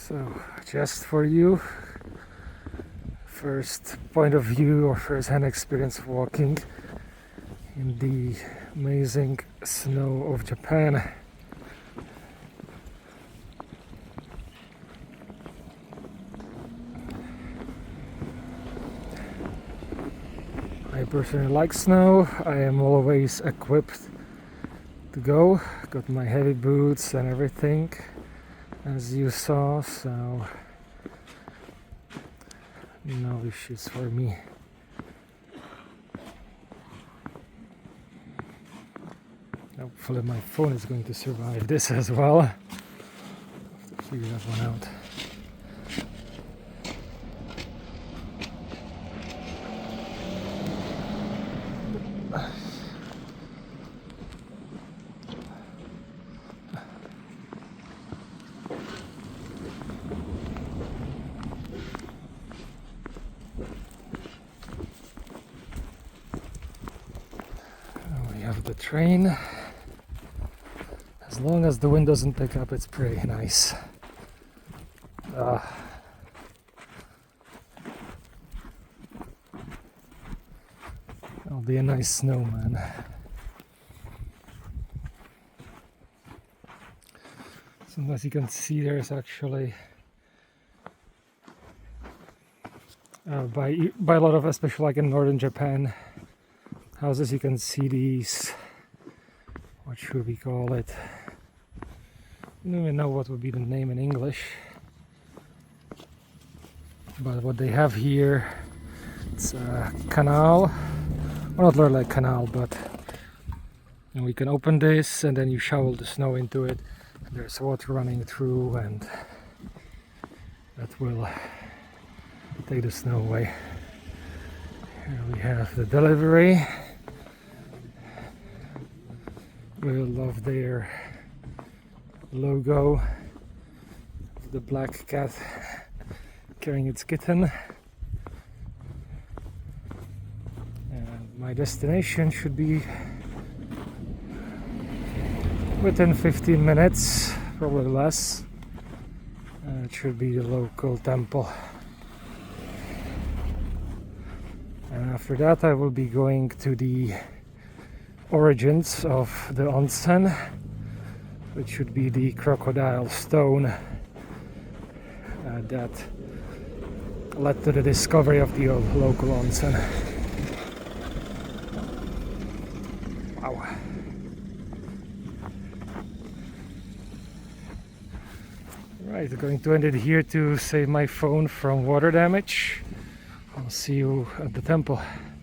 So, just for you, first point of view or first hand experience walking in the amazing snow of Japan. I personally like snow. I am always equipped to go. Got my heavy boots and everything, as you saw, so no issues for me. Hopefully my phone is going to survive this as well. Figure that one out. We have the train. As long as the wind doesn't pick up, it's pretty nice. I'll be a nice snowman. So as you can see, there's actually by a lot of, especially like in northern Japan, houses, you can see these, what should we call it? I don't even know what would be the name in English, but what they have here, it's a canal, well, not literally a canal, but we can open this and then you shovel the snow into it. There's water running through and that will take the snow away. Here we have the delivery. We love their logo, the black cat carrying its kitten. And my destination should be within 15 minutes, probably less. It should be the local temple. And after that I will be going to the origins of the onsen, which should be the crocodile stone that led to the discovery of the local onsen. Wow. Right, I'm going to end it here to save my phone from water damage. I'll see you at the temple.